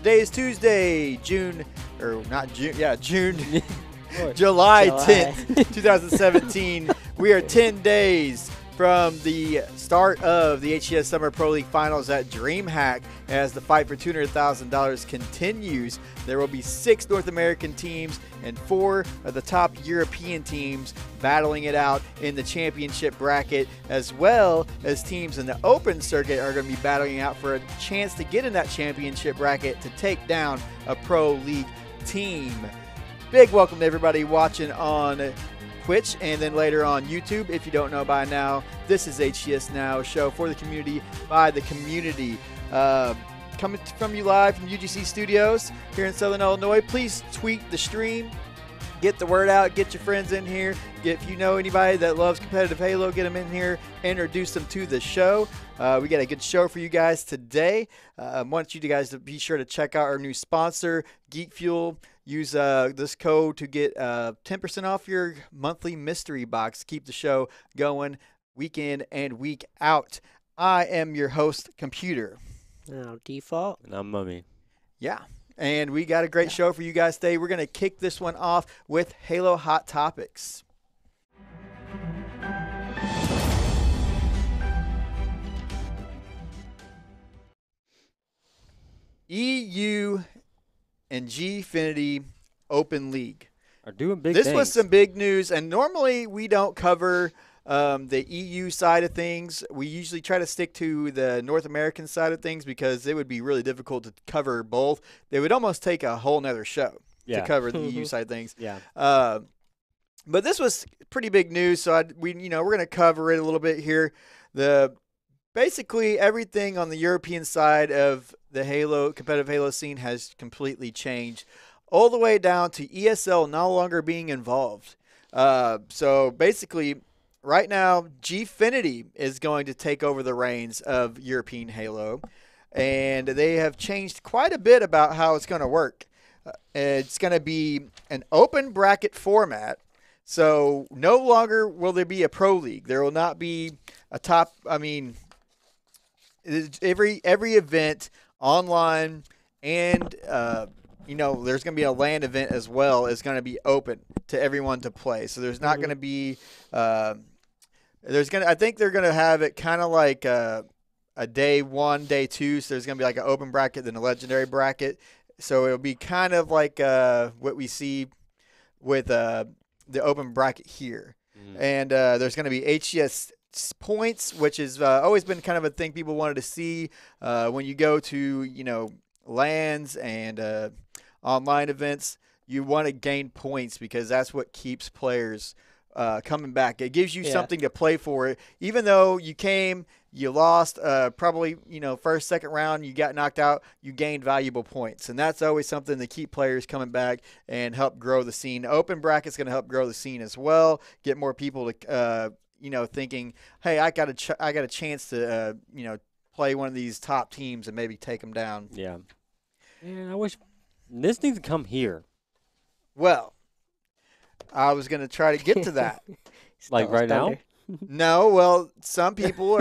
Today is Tuesday, June, July 10th, 2017. We are 10 days from the start of the HCS Summer Pro League Finals at DreamHack as the fight for $200,000 continues. There will be 6 North American teams and 4 of the top European teams battling it out in the championship bracket, as well as teams in the open circuit are going to be battling out for a chance to get in that championship bracket to take down a pro league team. Big welcome to everybody watching on Twitch and then later on YouTube. If you don't know by now, this is HCS Now, a show for the community by the community. Coming from you live from UGC Studios here in Southern Illinois. Please tweet the stream, get the word out, get your friends in here. If you know anybody that loves competitive Halo, get them in here, introduce them to the show. We got a good show for you guys today. I want you guys to be sure to check out our new sponsor, Geek Fuel. Use this code to get 10% off your monthly mystery box. Keep the show going week in and week out. I am your host, Computer. Default. And I'm Mummy. Yeah. And we got a great show for you guys today. We're going to kick this one off with Halo Hot Topics. EU and Gfinity Open League Are doing big This things. was some big news, and normally we don't cover the EU side of things. We usually try to stick to the North American side of things because it would be really difficult to cover both. They would almost take a whole nother show to cover the EU side of things. Yeah. But this was pretty big news, so we're going to cover it a little bit here. Basically everything on the European side of the competitive Halo scene has completely changed, all the way down to ESL no longer being involved. So basically, right now, Gfinity is going to take over the reins of European Halo, and they have changed quite a bit about how it's going to work. It's going to be an open bracket format, so no longer will there be a pro league. There will not be a top. Every event online and there's going to be a LAN event as well, is going to be open to everyone to play. So there's not going to be I think they're going to have it kind of like a day 1, day 2. So there's going to be like an open bracket, then a legendary bracket. So it'll be kind of like what we see with the open bracket here. And there's going to be HCS points, which has always been kind of a thing people wanted to see when you go to LANs and online events. You want to gain points because that's what keeps players coming back. It gives you something to play for. Even though you lost probably first, second round, you got knocked out, you gained valuable points, and that's always something to keep players coming back and help grow the scene. Open bracket's going to help grow the scene as well, get more people to thinking, hey, I got a chance to play one of these top teams and maybe take them down. Yeah. Man, I wish this needs to come here. Well, I was going to try to get to that. Like right now? No, well, some people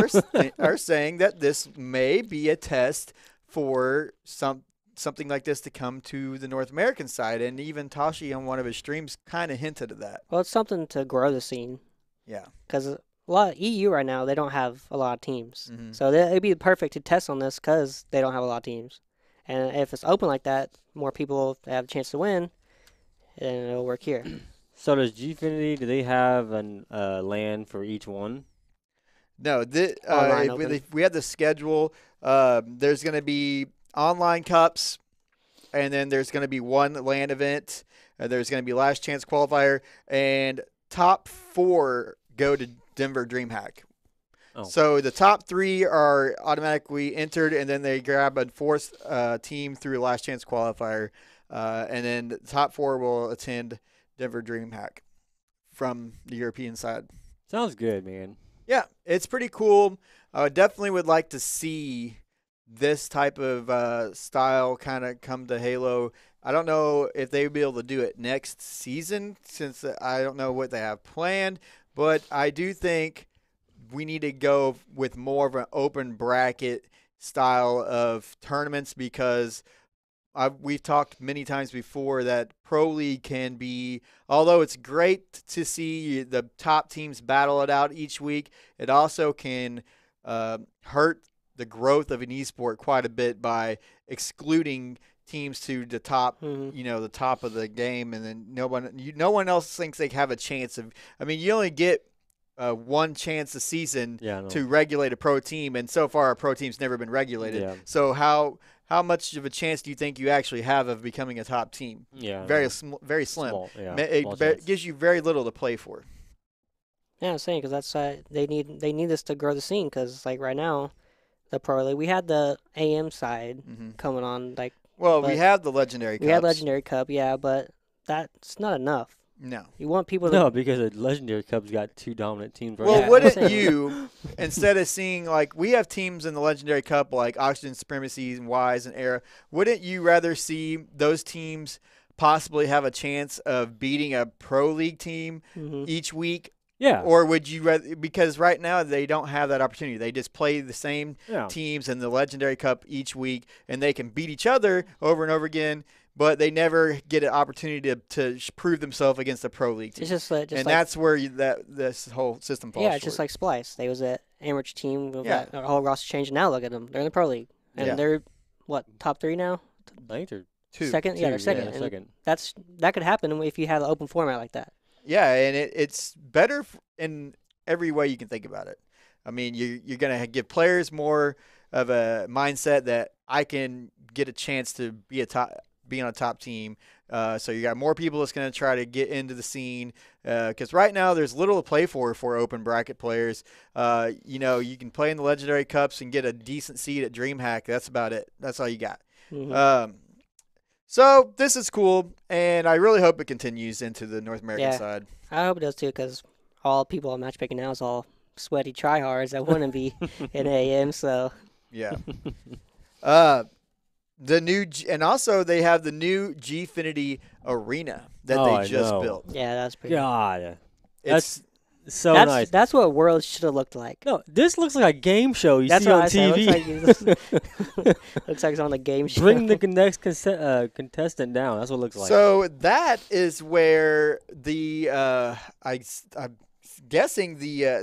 are saying that this may be a test for something like this to come to the North American side, and even Tashi on one of his streams kind of hinted at that. Well, it's something to grow the scene. Yeah. Because a lot of EU right now, they don't have a lot of teams. Mm-hmm. So it'd be perfect to test on this because they don't have a lot of teams. And if it's open like that, more people have a chance to win, and it'll work here. So does Gfinity, do they have a LAN for each one? No, we had the schedule. There's going to be online cups, and then there's going to be one LAN event. There's going to be last chance qualifier, and top 4 go to Denver DreamHack. Oh. So the top 3 are automatically entered, and then they grab a 4th team through last chance qualifier, and then the top 4 will attend Denver DreamHack from the European side. Sounds good, man. Yeah, it's pretty cool. I definitely would like to see this type of style kind of come to Halo. I don't know if they would be able to do it next season, since I don't know what they have planned, but I do think we need to go with more of an open bracket style of tournaments, because we've talked many times before that Pro League can be, although it's great to see the top teams battle it out each week, it also can hurt the growth of an esport quite a bit by excluding teams to the top, the top of the game, and then no one else thinks they have a chance of. I mean, you only get one chance a season to regulate a pro team, and so far a pro team's never been regulated. Yeah. So how much of a chance do you think you actually have of becoming a top team? Yeah, very very slim. Small, yeah. It gives you very little to play for. Yeah, I'm saying because that's they need this to grow the scene because like right now, the Pro League we had the AM side coming on like. Well, we have the Legendary Cup. We had Legendary Cup, yeah, but that's not enough. No. You want people to... No, because the Legendary Cup's got 2 dominant teams right now. now. Well, wouldn't you, instead of seeing, like, we have teams in the Legendary Cup like Oxygen Supremacy and Wise and Era, wouldn't you rather see those teams possibly have a chance of beating a Pro League team each week? Yeah. Or would you rather, because right now they don't have that opportunity. They just play the same teams in the Legendary Cup each week, and they can beat each other over and over again, but they never get an opportunity to prove themselves against a Pro League team. It's just and that's where this whole system falls short. It's short. just like Splice. They was an amateur team. That whole roster changed. Now look at them. They're in the Pro League. And they're, what, top 3 now? I think they're second. Yeah, they're second. Yeah, second. That could happen if you have an open format like that. Yeah, and it's better in every way you can think about it. I mean, you're going to give players more of a mindset that I can get a chance to be on a top team. So you got more people that's going to try to get into the scene because right now there's little to play for open bracket players. You can play in the Legendary Cups and get a decent seed at DreamHack. That's about it. That's all you got. So this is cool, and I really hope it continues into the North American side. I hope it does too, because all people on matchmaking now is all sweaty tryhards that want to be in AM. So yeah, and also they have the new Gfinity Arena that they just built. Yeah, that's pretty. God, it's so nice. That's what Worlds should have looked like. No, this looks like a game show you see on TV. Looks like it's on the game show. Bring the next contestant down. That's what it looks like. So that is where the I'm guessing I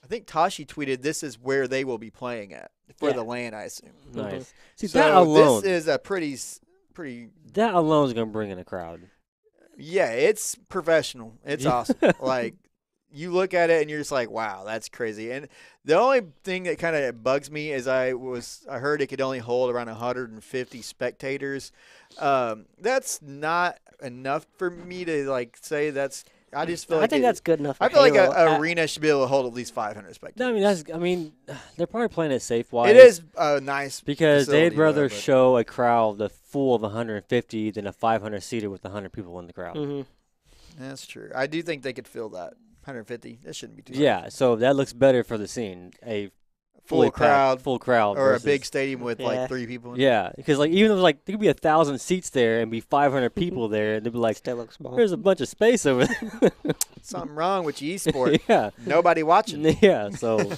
think Tashi tweeted this is where they will be playing at for the LAN, I assume. Nice. See, so that alone, this is a pretty. That alone is gonna bring in a crowd. Yeah, it's professional. It's awesome. Like, you look at it and you're just like, wow, that's crazy. And the only thing that kind of bugs me is I heard it could only hold around 150 spectators. That's not enough for me to like say that's. I just feel like I think that's good enough. I feel like an arena should be able to hold at least 500 spectators. I mean, they're probably playing it safe wise. It is a nice because they'd rather show a crowd the full of 150 than a 500 seater with 100 people in the crowd. That's true. I do think they could fill that 150. That shouldn't be too. Yeah, so that looks better for the scene. A full crowd, or a big stadium with like 3 people. Because like even if like there could be 1,000 seats there and be 500 people there, they'd be like, still looks small. There's a bunch of space over there. Something wrong with your esport. Yeah, nobody watching. Yeah, so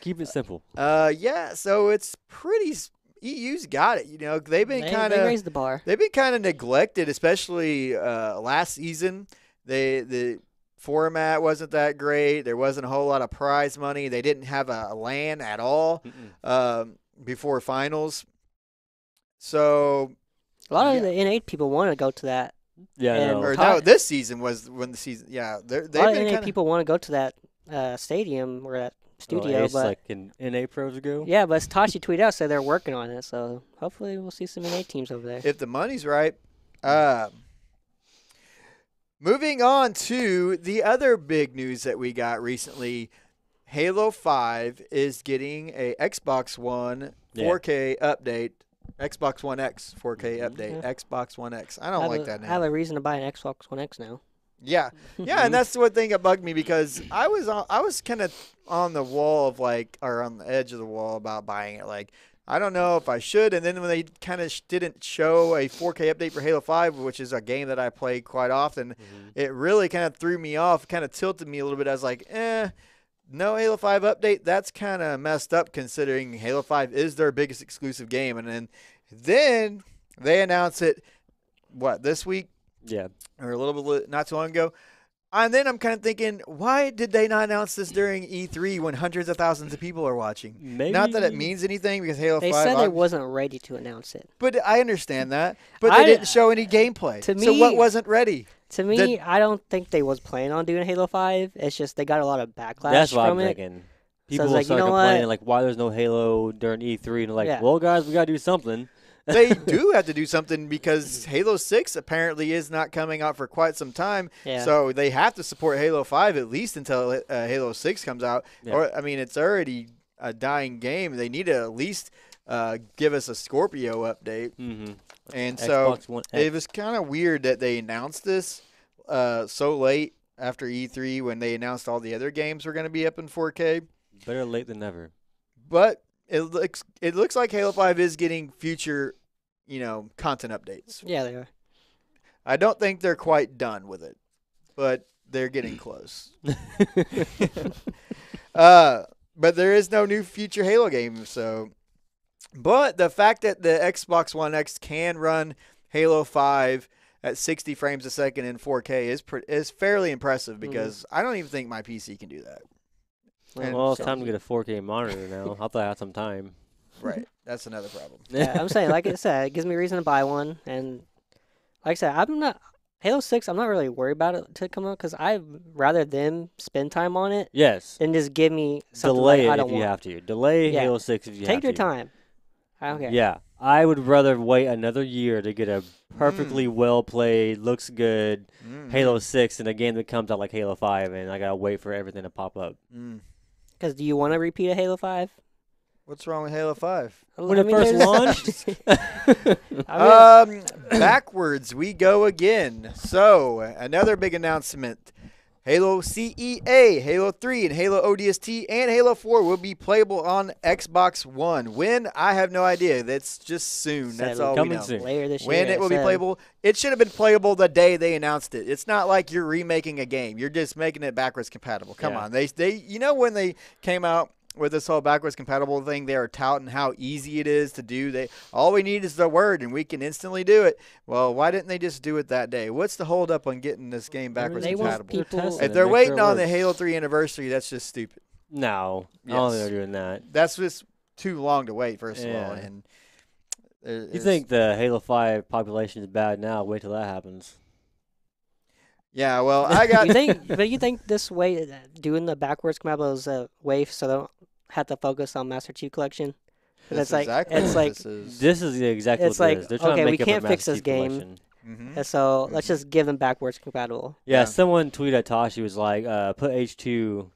keep it simple. So it's pretty. EU's got it. They've been they raised the bar. They've been kind of neglected, especially last season. The format wasn't that great. There wasn't a whole lot of prize money. They didn't have a LAN at all before finals. So a lot of the N8 people want to go to that. Yeah, no, this season was when the season. Yeah, they've been N8 people want to go to that stadium or that studio, but like in NA pros go. Yeah, but Tashi tweeted out said they're working on it, so hopefully we'll see some N8 teams over there if the money's right. Moving on to the other big news that we got recently, Halo 5 is getting a Xbox One 4K update. Xbox One X 4K update. Xbox One X. I don't like that name. I have a reason to buy an Xbox One X now. Yeah, and that's the one thing that bugged me because I was kind of on the wall of or on the edge of the wall about buying it. Like, I don't know if I should. And then when they kind of didn't show a 4K update for Halo 5, which is a game that I play quite often, it really kind of threw me off, kind of tilted me a little bit. I was like, no Halo 5 update. That's kind of messed up considering Halo 5 is their biggest exclusive game. And then They announced it, this week? Yeah. Or a little bit not too long ago. And then I'm kind of thinking, why did they not announce this during E3 when hundreds of thousands of people are watching? Maybe. Not that it means anything because Halo 5. They said they wasn't ready to announce it. But I understand that. But they didn't show any gameplay. To me, so what wasn't ready? To me, I don't think they was planning on doing Halo 5. It's just they got a lot of backlash That's what from I'm it. thinking. People So will it's start you know complaining, what? why there's no Halo during E3. And they're like, Yeah. well, guys, we got to do something. They do have to do something because Halo 6 apparently is not coming out for quite some time. Yeah. So they have to support Halo 5 at least until Halo 6 comes out. Yeah. Or, I mean, it's already a dying game. They need to at least give us a Scorpio update. Mm-hmm. And so Xbox One it X. was kind of weird that they announced this so late after E3 when they announced all the other games were going to be up in 4K. Better late than never. But it looks like Halo 5 is getting future, content updates. Yeah, they are. I don't think they're quite done with it, but they're getting close. But there is no new future Halo game, so. But the fact that the Xbox One X can run Halo 5 at 60 frames a second in 4K is fairly impressive because I don't even think my PC can do that. Well, it's time to get a 4K monitor now. I thought I had some time. Right. That's another problem. Yeah, I'm saying, like I said, it gives me a reason to buy one. And like I said, Halo 6, I'm not really worried about it to come out because I'd rather them spend time on it Yes. than just give me something Delay I it don't if you want. have to. Delay Yeah. Halo 6 if you have Take to. your time. I don't care. Yeah. I would rather wait another year to get a perfectly well played, looks good Halo 6 than a game that comes out like Halo 5 and I got to wait for everything to pop up. Because do you want to repeat a Halo 5? What's wrong with Halo 5? When it first launched? Backwards we go again. So, another big announcement. Halo CEA, Halo 3, and Halo ODST, and Halo 4 will be playable on Xbox One. When? I have no idea. That's just soon. That's all we coming know. soon. Later this When year, it will be playable. It should have been playable the day they announced it. It's not like you're remaking a game. You're just making it backwards compatible. Come on. They when they came out with this whole backwards compatible thing, they are touting how easy it is to do. All we need is the word, and we can instantly do it. Well, why didn't they just do it that day? What's the hold up on getting this game backwards compatible? If they're waiting on the Halo 3 anniversary, that's just stupid. No, I don't think they're doing that. That's just too long to wait, first of all. And you think the Halo 5 population is bad now? Wait till that happens. Yeah, well, I got. you think this way, doing the backwards compatible is a way so they don't have to focus on Master Chief Collection? This is exactly it's what like it is. They're trying to we make up can't for fix Master this Chief game, Collection. and so let's just give them backwards compatible. Yeah, someone tweeted at Toshi was like, "Put H2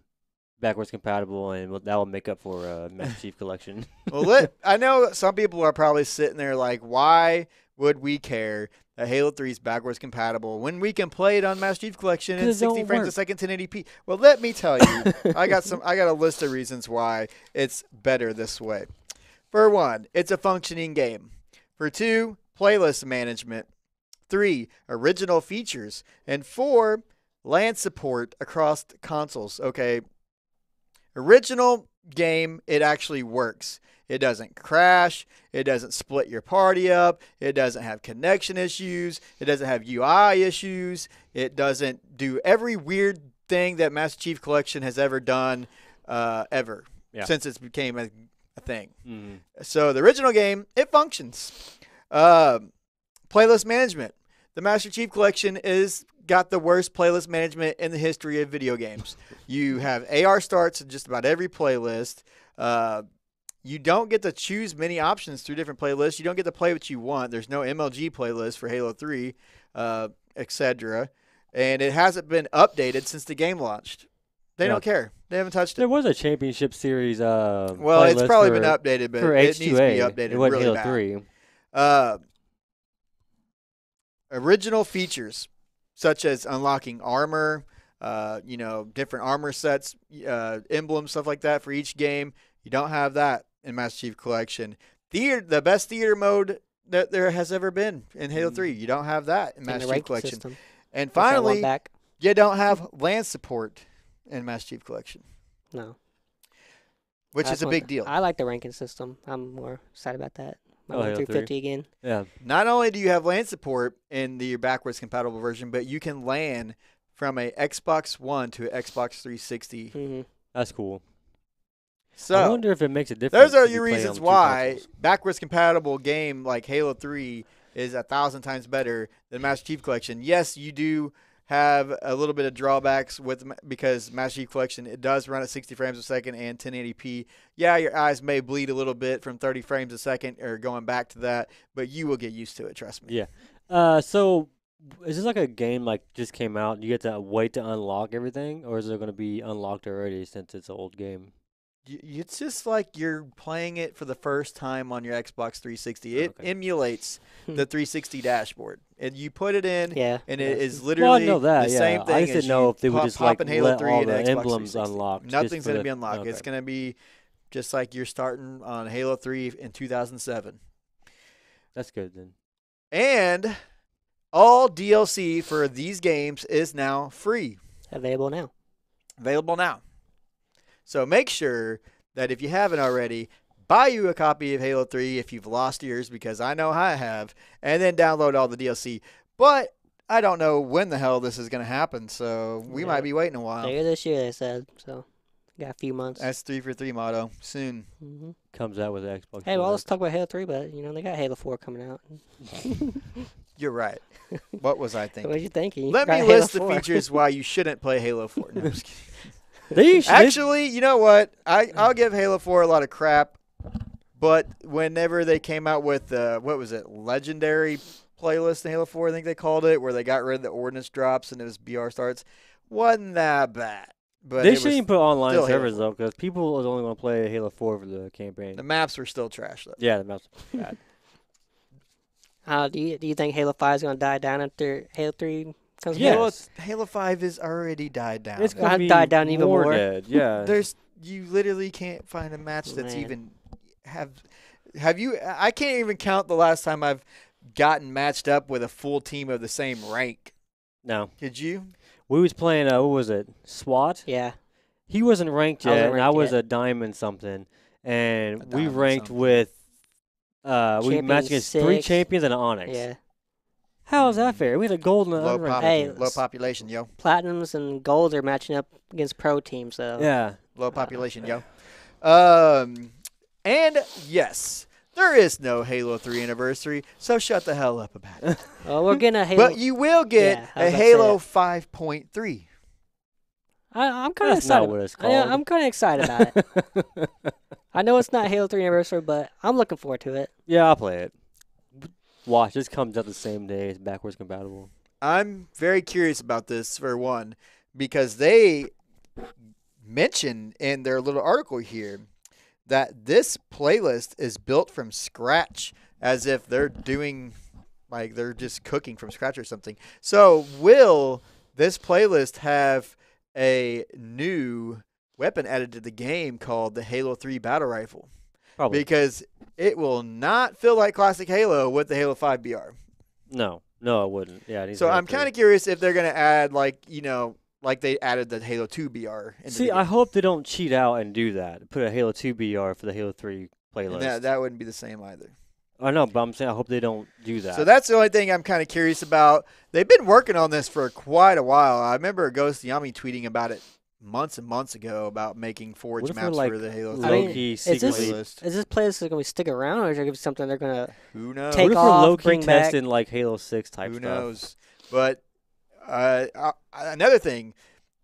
backwards compatible, and that will make up for Master Chief Collection." Well, I know some people are probably sitting there like, why would we care that Halo 3 is backwards compatible when we can play it on Master Chief Collection in 60 frames a second, 1080p? Well, let me tell you, I got a list of reasons why it's better this way. For one, it's a functioning game. For two, playlist management. 3, original features. And 4, LAN support across consoles. Okay, original game, it actually works. It doesn't crash. It doesn't split your party up. It doesn't have connection issues. It doesn't have UI issues. It doesn't do every weird thing that Master Chief Collection has ever done since it became a thing. Mm-hmm. So the original game, it functions. Playlist management. The Master Chief Collection is got the worst playlist management in the history of video games. You have AR starts in just about every playlist. You don't get to choose many options through different playlists. You don't get to play what you want. There's no MLG playlist for Halo 3, etc. And it hasn't been updated since the game launched. They don't care. They haven't touched it. There was a Championship Series well, it's probably been updated, but it needs to be updated it wasn't really Halo bad. 3. Original features, such as unlocking armor, different armor sets, emblems, stuff like that for each game. You don't have that in Master Chief Collection. The best theater mode that there has ever been in Halo 3. You don't have that in Master Chief Collection. System. And finally, you don't have LAN support in Master Chief Collection. No. Which is a big deal. I like the ranking system. I'm more excited about that. I Oh, went Halo 350 again. Yeah. Not only do you have LAN support in the backwards compatible version, but you can LAN from a Xbox One to an Xbox 360. Mm-hmm. That's cool. I So wonder if it makes a difference. those are if you your play on reasons two why consoles. backwards compatible game like Halo 3 is 1,000 times better than Master Chief Collection. Yes, you do have a little bit of drawbacks because Master Chief Collection, it does run at 60 frames a second and 1080p. Yeah, your eyes may bleed a little bit from 30 frames a second or going back to that, but you will get used to it, trust me. Yeah. So is this like a game like just came out and you get to wait to unlock everything, or is it going to be unlocked already since it's an old game? It's just like you're playing it for the first time on your Xbox 360. It Okay. emulates the 360 dashboard, and you put it in, Yeah. and it is Well, I literally know that. the yeah. same thing. I just as didn't know you if they would just pop like in Halo let 3 all and the Xbox emblems 360. unlocked. just Nothing's for going to the- be unlocked. okay. It's going to be just like you're starting on Halo 3 in 2007. That's good then. And all DLC for these games is now free. Available now. Available now. So make sure that if you haven't already, buy you a copy of Halo 3 if you've lost yours, because I know I have, and then download all the DLC. But I don't know when the hell this is going to happen, so we might be waiting a while. Later this year, they said. So, got a few months. That's 3 for 3 motto. Soon. Mm-hmm. Comes out with the Xbox. Hey, well, One let's X. talk about Halo 3, but, they got Halo 4 coming out. You're right. What was I thinking? What you thinking? You Let me got Halo list the 4. features why you shouldn't play Halo 4. No, I'm just kidding. They should- Actually, you know what? I'll give Halo 4 a lot of crap, but whenever they came out with what was it, Legendary playlist in Halo 4, I think they called it, where they got rid of the ordnance drops and it was BR starts, wasn't that bad. But they it shouldn't was, even put online still Halo servers 4. though, because people is only going to play Halo 4 for the campaign. the maps were still trash though. Yeah, the maps bad. Do you think Halo 5 is going to die down after Halo 3 comes out? Yes. Halo 5 has already died down. It's I'd going to die down even more. dead. Yeah. You literally can't find a match that's Man. even have you. I can't even count the last time I've gotten matched up with a full team of the same rank. No. Could you? We was playing, what was it? SWAT? Yeah. He wasn't ranked I wasn't yet, and I ranked was yet. a diamond something. And A we diamond ranked something. with, we Champion matched against 3 6. champions and an Onyx. Yeah. How is that fair? We had a gold and an Low, unranked. Hey, low population, yo. Platinums and golds are matching up against pro teams, so. Yeah. Low population, yo. And yes, there is no Halo 3 anniversary, so shut the hell up about it. Well, we're getting a Halo. But you will get Yeah, I was a about to say Halo that. 5.3. I'm kind of That's not excited. what it's Yeah, called. I'm kind of excited about it. I know it's not Halo 3 anniversary, but I'm looking forward to it. Yeah, I'll play it. Watch, this comes out the same day. It's backwards compatible. I'm very curious about this, for one, because they mention in their little article here that this playlist is built from scratch, as if they're doing, like, they're just cooking from scratch or something. So will this playlist have a new weapon added to the game called the Halo 3 Battle Rifle? Probably. Because it will not feel like classic Halo with the Halo 5 BR. No, it wouldn't. Yeah. It needs So to be I'm upgraded. kind of curious if they're going to add, like they added the Halo 2 BR. Into See, the I game. hope they don't cheat out and do that. Put a Halo 2 BR for the Halo 3 playlist. And that wouldn't be the same either. I know, but I'm saying I hope they don't do that. So that's the only thing I'm kind of curious about. They've been working on this for quite a while. I remember Ghost Yami tweeting about it months and months ago about making forge What if we're, maps like, for the Halo 3 I mean, low-key is this- secretly. playlist. Is this playlist going to stick around, or is it going to be something they're going to Who knows? take What if we're off, low-key bring back? testing like Halo 6 type Who stuff? knows? But another thing,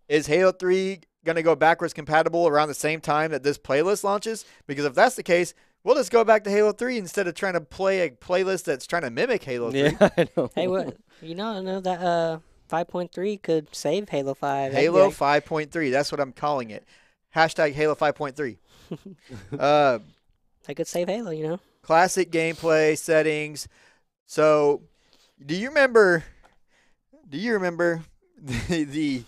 is Halo 3 going to go backwards compatible around the same time that this playlist launches? Because if that's the case, we'll just go back to Halo 3 instead of trying to play a playlist that's trying to mimic Halo 3. Yeah, I know. Hey, what? I know that 5.3 could save Halo 5. That'd be Halo like- 5.3. That's what I'm calling it. Hashtag Halo 5.3. That could save Halo, Classic gameplay settings. So, do you remember the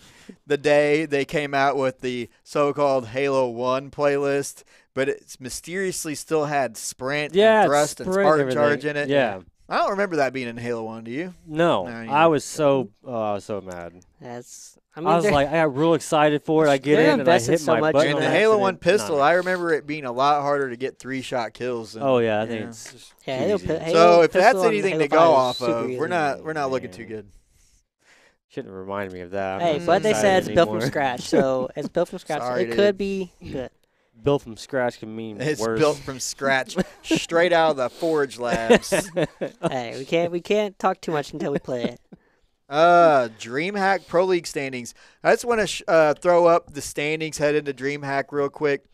day they came out with the so-called Halo 1 playlist, but it mysteriously still had sprint Yeah, and thrust and sprint spark everything. charge in it? Yeah. I don't remember that being in Halo 1, do you? No, No, you I don't. was so mad. That's. I I mean, was they're- like, I got real excited for it. I get they're in and I invested hit so my much button in And on the that. Halo accident. 1 pistol, No. I remember it being a lot harder to get 3-shot kills. Than, Oh yeah, I think yeah. it's just yeah, too Halo, easy. Halo So if that's pistol on anything Halo to go 5 is off super of, easy. we're not looking too good. Shouldn't remind me of that. I'm Hey, not so but they said excited it's built from anymore. scratch, so it's built from scratch. Sorry, it dude. could be good. Built from scratch can mean It's worse. built from scratch, straight out of the Forge Labs. Hey, we can't talk too much until we play it. DreamHack Pro League standings. I just want to throw up the standings, head into DreamHack real quick.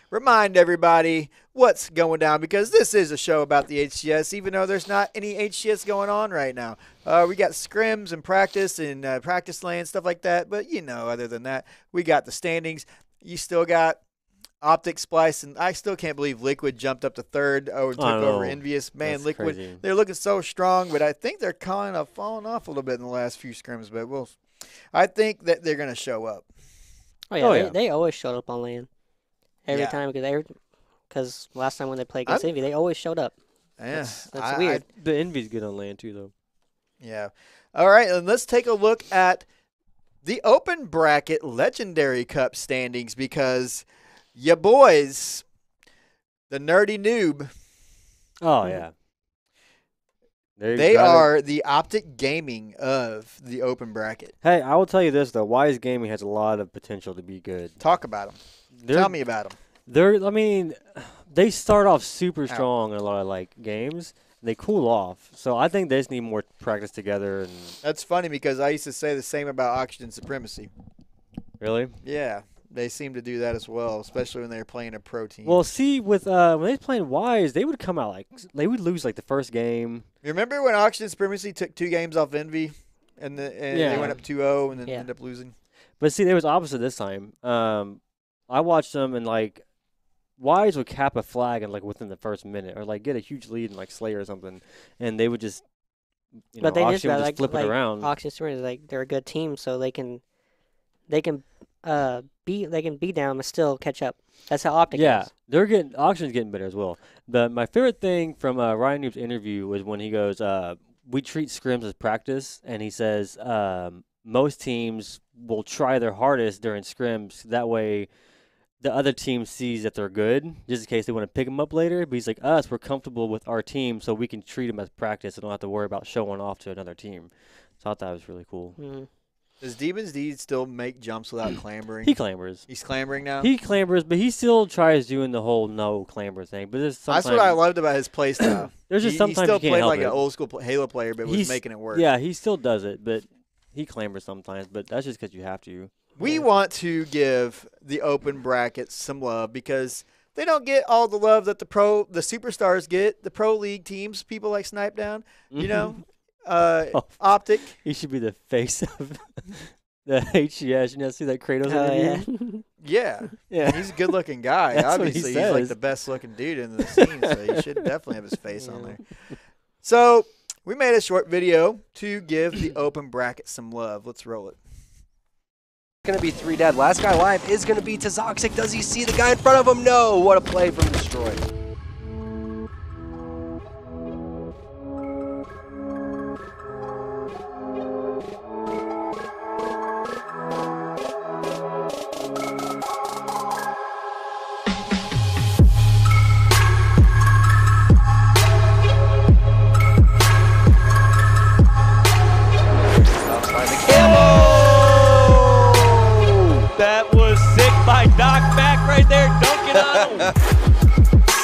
Remind everybody what's going down because this is a show about the HCS, even though there's not any HCS going on right now. We got scrims and practice practice lane, stuff like that. But, other than that, we got the standings. You still got Optic Splice, and I still can't believe Liquid jumped up to third and took over Envious. Man, That's Liquid, crazy. they're looking so strong, but I think they're kind of falling off a little bit in the last few scrims. But I think that they're going to show up. Oh yeah, Oh, they, yeah. they always showed up on land every Yeah. time because last time when they played against Envy, they always showed up. Yeah, That's weird. The Envy's good on land too, though. Yeah. All right, and let's take a look at the open bracket Legendary Cup standings because ya boys, the Nerdy Noob, Oh yeah. they are the Optic Gaming of the open bracket. Hey, I will tell you this though. Wise Gaming has a lot of potential to be good. Talk about them. Tell me about them. I mean, they start off super strong in a lot of like games. They cool off, so I think they just need more practice together. And That's funny because I used to say the same about Oxygen Supremacy. really, Yeah, they seem to do that as well, especially when they're playing a pro team. well, see, with when they was playing Wise, they would come out like they would lose like the first game. Remember when Oxygen Supremacy took 2 games off Envy and they Yeah. went up 2-0 and then Yeah. ended up losing? But see, they was opposite this time. I watched them and like Wise would cap a flag and like within the first minute, or like get a huge lead in like Slayer or something, and they would just, But they just Oxygen would got, just flip it around. Oxygen Sprint is like they're a good team, so they can beat down and still catch up. That's how Optic Yeah, is. Oxygen's getting better as well. But my favorite thing from Ryan Noob's interview was when he goes, "We treat scrims as practice," and he says most teams will try their hardest during scrims. That way, the other team sees that they're good, just in case they want to pick them up later. But he's like, us, we're comfortable with our team, so we can treat them as practice and don't have to worry about showing off to another team. So I thought that was really cool. Mm. Does Demon's Deed still make jumps without clambering? He clambers. He's clambering now? He clambers, but he still tries doing the whole no clamber thing. But there's That's sometimes what I loved about his play style. there's just He sometimes still you can't played help like it. an old school Halo player, but was He's- making it work. Yeah, he still does it, but he clambers sometimes. But that's just because you have to. We want to give the open brackets some love because they don't get all the love that the superstars get. The pro league teams, people like Snipe Down, Optic. He should be the face of the HCS. You know, see that Kratos Oh, interview? yeah. Yeah, Yeah. he's a good looking guy. That's what he Obviously, he's like says. the best looking dude in the scene, so he should definitely have his face on Yeah. there. So we made a short video to give the open bracket some love. Let's roll it. Going to be 3 dead. Last guy alive is going to be Tazoxic. Does he see the guy in front of him? No. What a play from Destroy. That was sick by Doc back right there, dunking on him.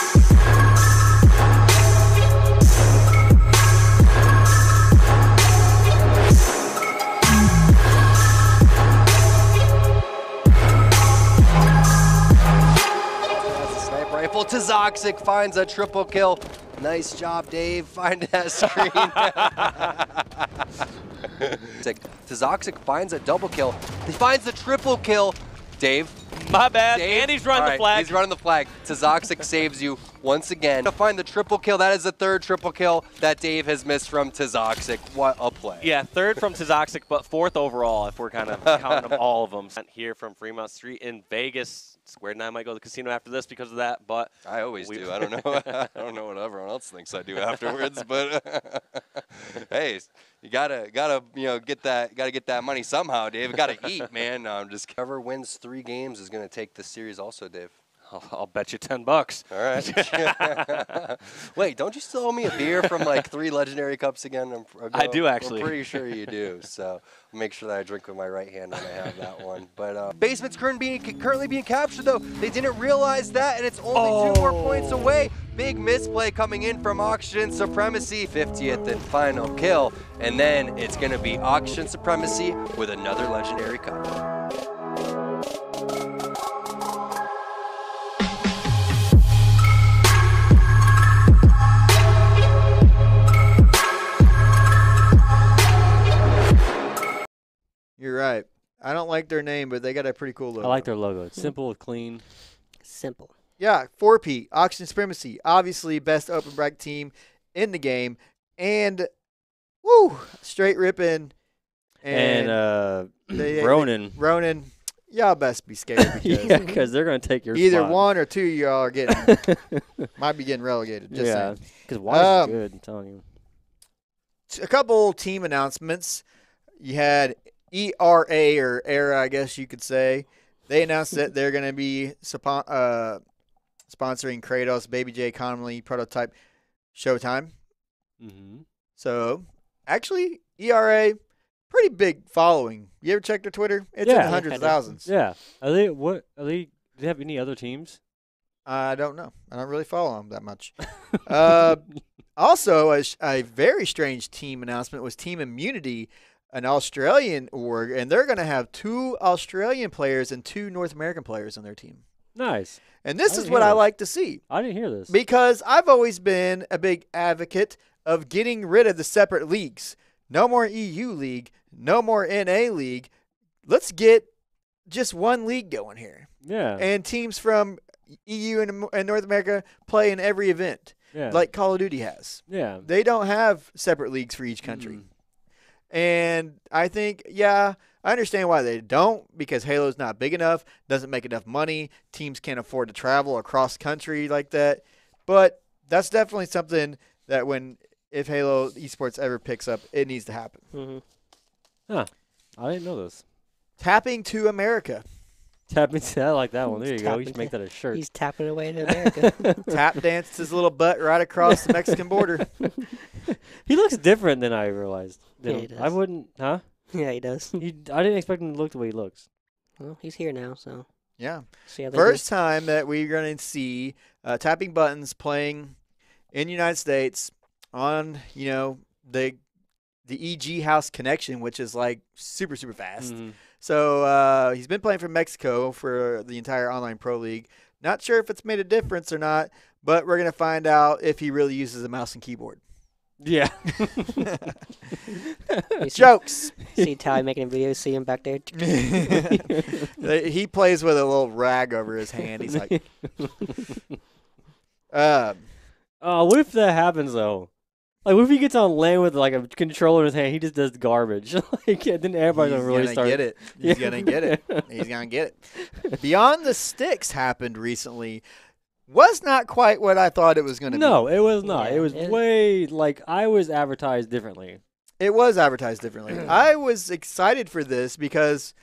That's a sniper rifle. Tazoxic finds a triple kill. Nice job, Dave. Find that screen. Tazoxic finds a double kill. He finds the triple kill. Dave, My bad. Dave, And he's running all the right, flag. He's running the flag. Tzazoxic saves you once again. To find the triple kill, that is the third triple kill that Dave has missed from Tzazoxic. What a play. Yeah, third from Tzazoxic, but fourth overall if we're kind of counting them all of them. Here from Fremont Street in Vegas. Squared and I might go to the casino after this because of that, but I always do. I don't know. I don't know what everyone else thinks I do afterwards, but hey, you gotta get that money somehow, Dave. You gotta eat, man. No, I'm just. Whoever wins 3 games is gonna take the series, also, Dave. I'll bet you $10. All right. Wait, don't you still owe me a beer from like 3 legendary cups again? I do, actually. I'm pretty sure you do. So I'll make sure that I drink with my right hand when I have that one. But basement's currently being captured, though. They didn't realize that, and it's only 2 more points away. Big misplay coming in from Oxygen Supremacy. 50th and final kill. And then it's going to be Oxygen Supremacy with another legendary cup. You're right. I don't like their name, but they got a pretty cool logo. I like their logo. It's simple, clean. Simple. Yeah, 4P, Oxygen Supremacy. Obviously, best open bracket team in the game. And, woo, straight ripping. And Ronan. Ronan, y'all best be scared because Yeah, because they're going to take your either spot. one or two y'all are getting, might be getting relegated. Just Yeah, saying. because Wise is good, I'm telling you. A couple team announcements. You had ERA, or ERA, I guess you could say. They announced that they're going to be sponsoring Kratos, Baby J, Connolly, Prototype, Showtime. Mm-hmm. So, actually, ERA, pretty big following. You ever check their Twitter? It's in the hundreds of thousands. Yeah. Do they have any other teams? I don't know. I don't really follow them that much. Also, a very strange team announcement was Team Immunity, an Australian org, and they're going to have 2 Australian players and 2 North American players on their team. Nice. And this is what I like to see. I didn't hear this. Because I've always been a big advocate of getting rid of the separate leagues. No more EU league, no more NA league. Let's get just one league going here. Yeah. And teams from EU and North America play in every event, like Call of Duty has. Yeah. They don't have separate leagues for each country. And I think, I understand why they don't, because Halo's not big enough, doesn't make enough money, teams can't afford to travel across country like that. But that's definitely something that if Halo Esports ever picks up, it needs to happen. Mm-hmm. Huh. I didn't know this. Tapping to America. Tapping to, I like that one. There you go. You should make that a shirt. He's tapping away to America. Tap danced his little butt right across the Mexican border. He looks different than I realized. Yeah, he does. I wouldn't, huh? Yeah, he does. I didn't expect him to look the way he looks. Well, he's here now, so. Yeah. See how they First time that we're going to see tapping buttons playing in the United States on, the EG House connection, which is like super, super fast. Mm-hmm. So he's been playing for Mexico for the entire Online Pro League. Not sure if it's made a difference or not, but we're going to find out if he really uses a mouse and keyboard. Yeah. Jokes. See Ty making a video, see him back there. He plays with a little rag over his hand. He's like, what if that happens, though? Like, what if he gets on land with, like, a controller in his hand? He just does garbage. Like, then everybody's going to really start. Get it. He's going to get it. He's going to get it. Beyond the Sticks happened recently. Was not quite what I thought it was going to be. No, it was not. Yeah, it was way, I was advertised differently. It was advertised differently. I was excited for this because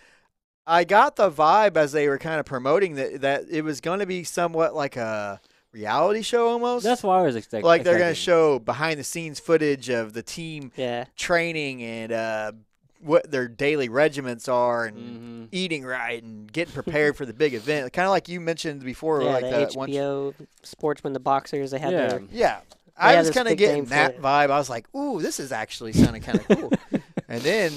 I got the vibe as they were kind of promoting that it was going to be somewhat like a reality show almost. That's why I was expecting. Like they're going to show behind-the-scenes footage of the team training and what their daily regiments are and eating right and getting prepared for the big event. Kind of like you mentioned before. Yeah, like the that HBO Sportsman, the boxers, they had their... Yeah. I was this kind of big getting name for that it. vibe. I was like, ooh, this is actually sounding kind of cool. And then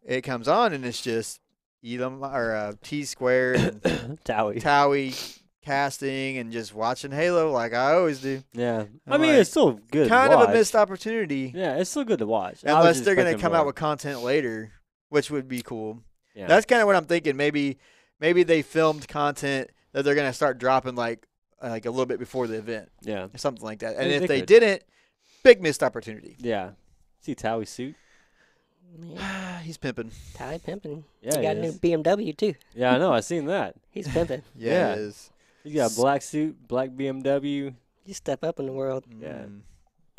it comes on and it's just Elam or T-Squared and Towie casting and just watching Halo like I always do. Yeah. I'm I mean, like, it's still good kind to watch. of a missed opportunity. Yeah, it's still good to watch. I was Unless just they're going to expecting come more. out with content later, which would be cool. Yeah. That's kind of what I'm thinking. Maybe maybe they filmed content that they're gonna start dropping like a little bit before the event Yeah. or something like that. And They if they could. didn't, big missed opportunity. Yeah. See Towie's suit? Yeah, He's pimping. Tally pimping. Yeah, he got he a new is. BMW too. Yeah, I know. I seen that. He's pimping. Yeah. He is. He's got a black suit, black BMW. You step up in the world. Yeah. Mm.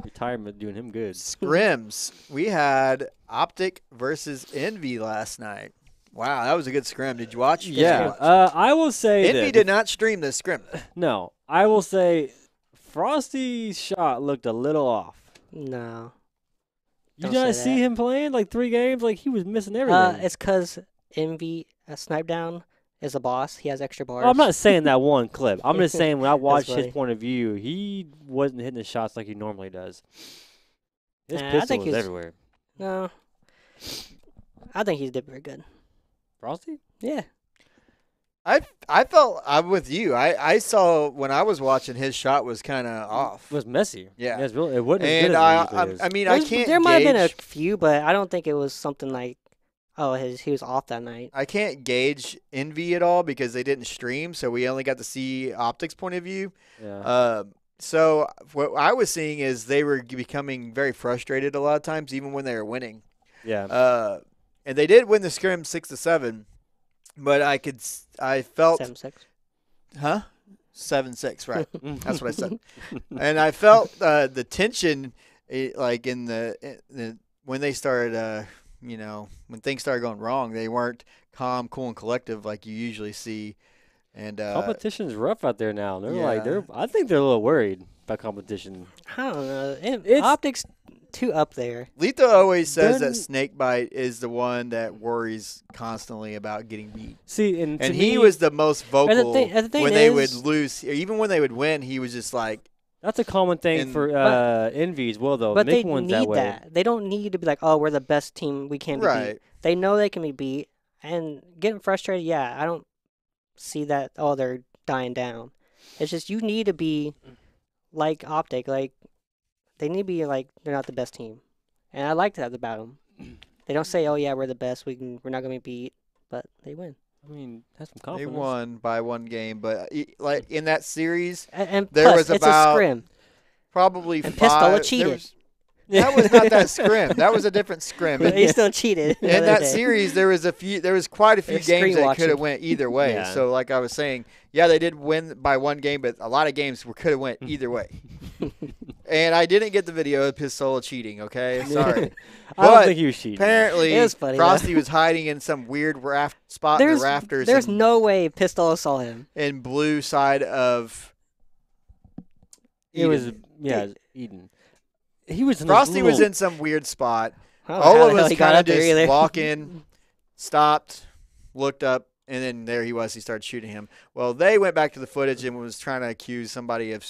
Retirement doing him good. Scrims. We had Optic versus Envy last night. Wow, that was a good scrim. Did you watch? You guys Yeah. watch? I will say Envy that did not stream this scrim. No, I will say Frosty's shot looked a little off. No. You Don't guys say see that. him playing like 3 games? Like he was missing everything. It's because Envy Snipe Down is a boss. He has extra bars. Oh, I'm not saying that one clip. I'm just saying when I watched his funny. point of view, he wasn't hitting the shots like he normally does. His Nah, I pistol think was he's- everywhere. No. I think he's did very good. Frosty? Yeah. I felt I'm with you. I saw when I was watching his shot was kind of off. It was messy. Yeah. It, was really, it wasn't as And good as it usually is. I mean I There's- can't There might have been a gauge- few, but I don't think it was something like, oh, he was off that night. I can't gauge Envy at all because they didn't stream, so we only got to see Optic's point of view. Yeah. So what I was seeing is they were becoming very frustrated a lot of times, even when they were winning. Yeah. And they did win the scrim 6-7, but I felt 7-6. 7-6, right? That's what I said. And I felt the tension, like in the when they started, when things started going wrong, they weren't calm, cool, and collective like you usually see. And Competition's rough out there now. They're yeah. I think they're a little worried about competition. I don't know. It's- Optics too up there. Letha always says Then- that Snakebite is the one that worries constantly about getting beat. See, and And to he me, was the most vocal the thing when they would is- lose. Even when they would win, he was just like, that's a common thing and- for but- Envy as well, though. But they Mick one's need that way. that. They don't need to be like, oh, we're the best team. We can't be right. beat. They know they can be beat. And getting frustrated, yeah, I don't see that, oh, they're dying down. It's just you need to be like Optic. Like, they need to be like, they're not the best team. And I like that about them. They don't say, oh, yeah, we're the best. We're not going to be beat. But they win. I mean, have some They confidence. won by one game, but like in that series, And There plus, was it's about a scrim. probably And five. Pistola there cheated. was- that was not that scrim. That was a different scrim. He still cheated. the In other that day. series, there was quite a few They're screen games that watching. could have went either way. Yeah. So, like I was saying, yeah, they did win by one game, but a lot of games could have went either way. And I didn't get the video of Pistola cheating. Okay, sorry. I don't But think he was cheating. Apparently, It was funny, though. Frosty was hiding in some weird spot in the rafters. There's in, no way Pistola saw him. in blue side of. It was Eden. Eden. He was in this Frosty was little- in some weird spot. I don't know All how of the hell us he got kind of up there just either. walk in, stopped, looked up, and then there he was. He started shooting him. Well, they went back to the footage and was trying to accuse somebody of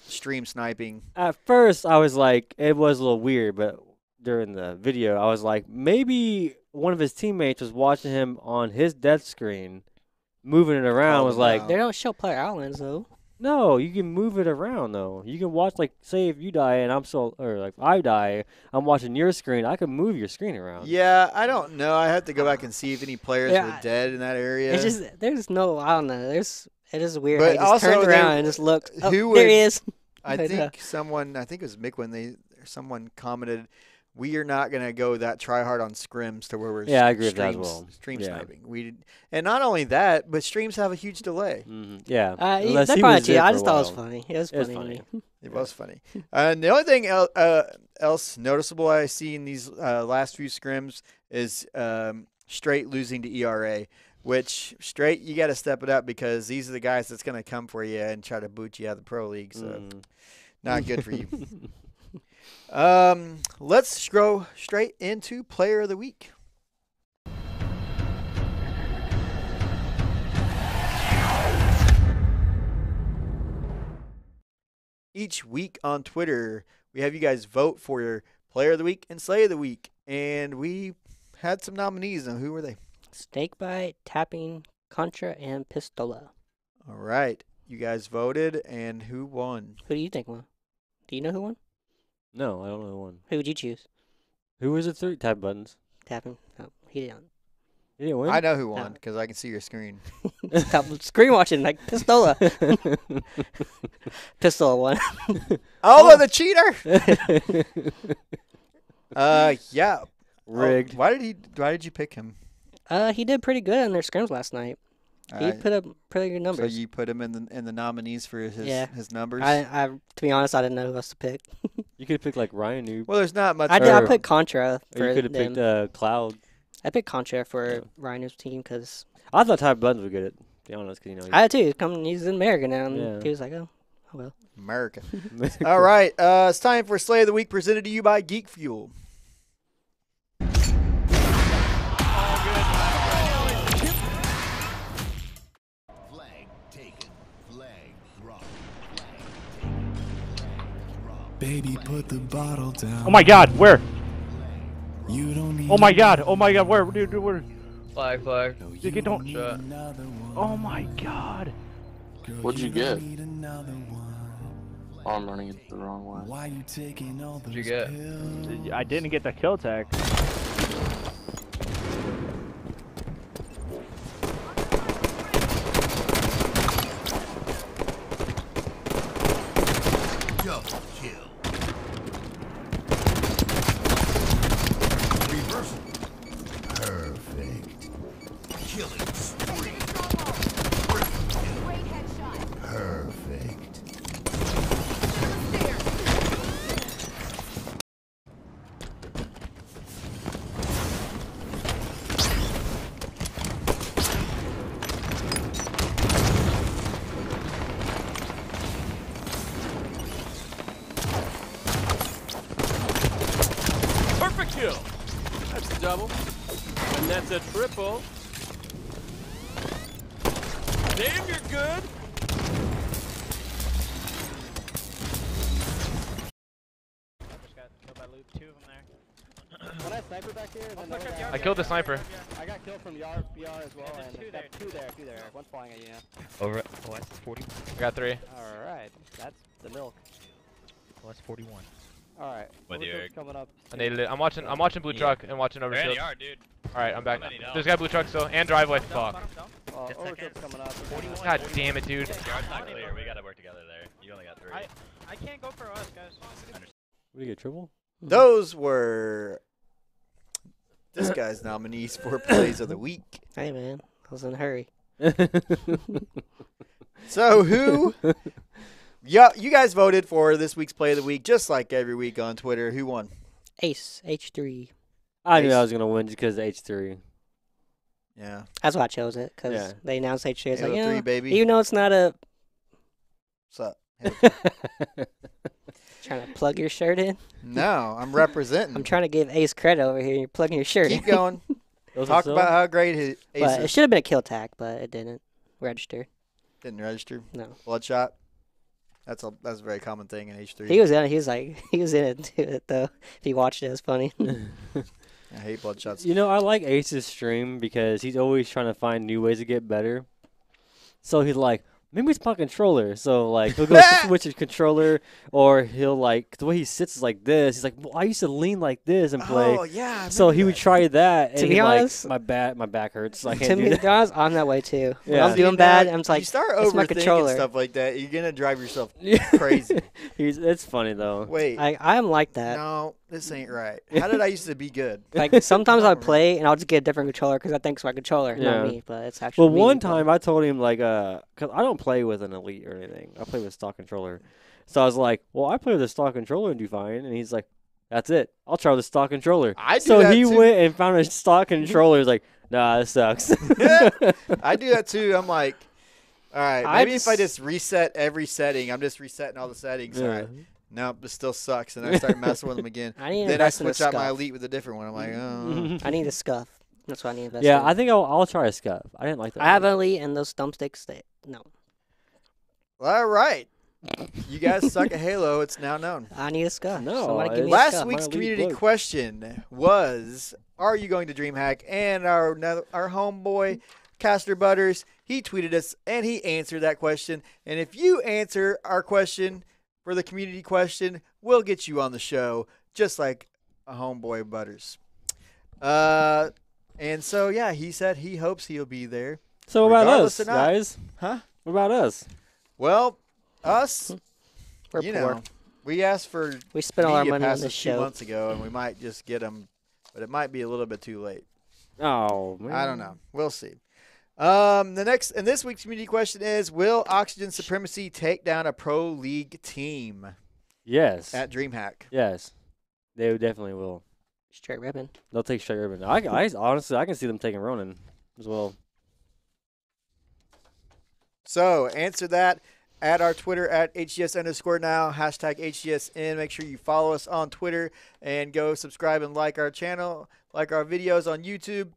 stream sniping. At first, I was like, it was a little weird, but during the video, I was like, maybe one of his teammates was watching him on his death screen, moving it around. Called Was him like, out. They don't show player outlines though. no, you can move it around though. You can watch, like, say if you die and if I die, I'm watching your screen. I can move your screen around. Yeah, I don't know. I have to go back and see if any players Yeah, were dead in that area. It's just there's no I don't know. It is weird. But How he just also turned they- around and just looked. Oh, who there would- he is. I But, think it was Mick when someone commented, "We are not going to go that try hard on scrims to where we're Yeah, I agree with that as well. stream Yeah. sniping." And not only that, but streams have a huge delay. Yeah. They Unless he probably was cheated. there I for just a thought it was while. funny. It was It was funny. to me. It was funny. And the only thing else noticeable I see in these last few scrims is Straight losing to ERA, which Straight, you got to step it up because these are the guys that's going to come for you and try to boot you out of the pro league. So not good for you. Let's go straight into Player of the Week. Each week on Twitter, we have you guys vote for your Player of the Week and Slay of the Week. And we had some nominees. Now, who were they? Snakebite, tapping, contra, and pistola. All right. You guys voted, and who won? Who do you think won? Do you know who won? No, I don't know one. Who would you choose? Who was the three type buttons? Tapping. No, he didn't. You didn't win? I know who won because I can see your screen. Stop screen watching like Pistola. Pistola won. Oh, the cheater! Yeah. Rigged. Oh, why did you pick him? He did pretty good in their scrims last night. He put up pretty good numbers. So you put him in the nominees for his numbers? I to be honest, I didn't know who else to pick. You could have picked like Ryan Noob. Well, there's not much. I picked Contra Or for you could have them. picked Cloud. I picked Contra for Ryan's team because I thought Ty Buttons would get it, to be honest, because, I had to. He's in America now, and Yeah. he was like, oh well. America. All right. It's time for Slay of the Week presented to you by Geek Fuel. Baby, put the bottle down. Oh my God, where? You don't need Oh my God, where? Dude, where? Flag. no, Dude, you don't- need another one. Oh my God. Girl, What'd you get? don't need another one. Oh, I'm running it the wrong way. Why you taking all those you get? pills? I didn't get the kill tag. Double kill. Reversal. Perfect. Killing spree. Triple kill. Perfect. Perfect kill. That's a double. And that's a triple. Damn, you're good. I killed the sniper. I got killed from BR as well, and got two there. One's flying at you now. Over OS 40. I got 3. Alright, that's the milk. OS 41. Alright, What, dude? coming up. I needed it. I'm watching blue truck and watching over shield. are, dude. Alright, I'm back. Somebody know. There's a guy blue truck still and driveway. Fuck. Overship's coming up. God damn it, dude. Yard's not clear. We gotta work together there. You only got 3. I can't go for us, guys. What do you get, triple? Those were this guy's nominees for Plays of the Week. Hey man, I was in a hurry. So who? Yeah, you guys voted for this week's Play of the Week, just like every week on Twitter. Who won? Ace H3. I knew I was going to win just because of H3. Yeah. That's why I chose it because Yeah. they announced H3. It's like, Halo 3, yeah, baby. even though it's not a What's up? trying to plug your shirt in. No, I'm representing. I'm trying to give Ace credit over here. You're plugging your shirt Keep in. going. Talk about how great his Ace But it is. should have been a kill tag, but it didn't register. Didn't register. No. Bloodshot. That's a very common thing in H3. He was in it. He was in it to it though. If you watched it, it was funny. I hate Bloodshots. You know, I like Ace's stream because he's always trying to find new ways to get better. So he's like, maybe it's my controller. So, like, he'll go switch his controller, or he'll, like, the way he sits is like this. He's like, well, I used to lean like this and play. Oh, yeah. I So remember he would that. try that, and To be he'd, like, honest- my back hurts. So I to can't do me, that. guys, I'm that way too. When Yeah. I'm See, doing now, bad, I'm just you like, start it's my overthinking controller. stuff like that, you're gonna drive yourself Yeah. crazy. It's funny, though. Wait, I'm like that. no, this ain't right. How did I used to be good? Like sometimes I I'll don't play and I'll just get a different controller because I think it's my controller, Yeah. not me. But it's actually Well, me, one but- time I told him, like, because I don't play with an Elite or anything. I play with stock controller. So I was like, well, I play with a stock controller and do fine. And he's like, that's it. I'll try with a stock controller. I do So that he too. went and found a stock controller. He's like, nah, this sucks. I do that too. I'm like, all right, I maybe if I just- just reset every setting, I'm just resetting all the settings. All Yeah. right. Nope, it still sucks. And I start messing with them again. I need to Then I invest in a switch out my scuff. Elite with a different one. I'm like, oh. I need a scuff. That's what I need to invest Yeah, in. I think I'll try a scuff. I didn't like that. I have an Elite and those thumbsticks. No, All right. You guys suck at Halo. It's now known. I need a scuff. No, Somebody give me a Last scuff. week's Elite community book. question was, are you going to DreamHack? And our homeboy, Caster Butters, he tweeted us, and he answered that question. And if you answer our question for the community question, we'll get you on the show, just like a homeboy Butters. And so, yeah, he said he hopes he'll be there. So what about regardless us, or not. guys? Huh? What about us? Well, us, We're you poor. know, we asked for We spent all our media money on passes this 2 show. months ago, and we might just get them, but it might be a little bit too late. Oh, man. I don't know. We'll see. This week's community question is: will Oxygen Supremacy take down a pro league team Yes. at DreamHack? Yes. They definitely will. Straight ribbon. They'll take straight ribbon. I honestly, I can see them taking Ronin as well. So answer that at our Twitter at HCS_now, hashtag HCSN. Make sure you follow us on Twitter and go subscribe and like our channel, like our videos on YouTube.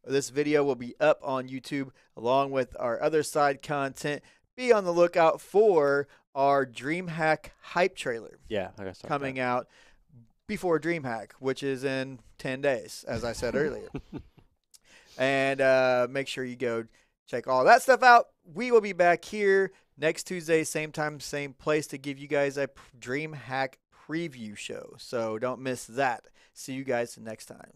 This video will be up on YouTube along with our other side content. Be on the lookout for our DreamHack hype trailer. Yeah, I got coming out before DreamHack, which is in 10 days, as I said earlier. And make sure you go check all that stuff out. We will be back here next Tuesday, same time, same place, to give you guys a DreamHack preview show. So don't miss that. See you guys next time.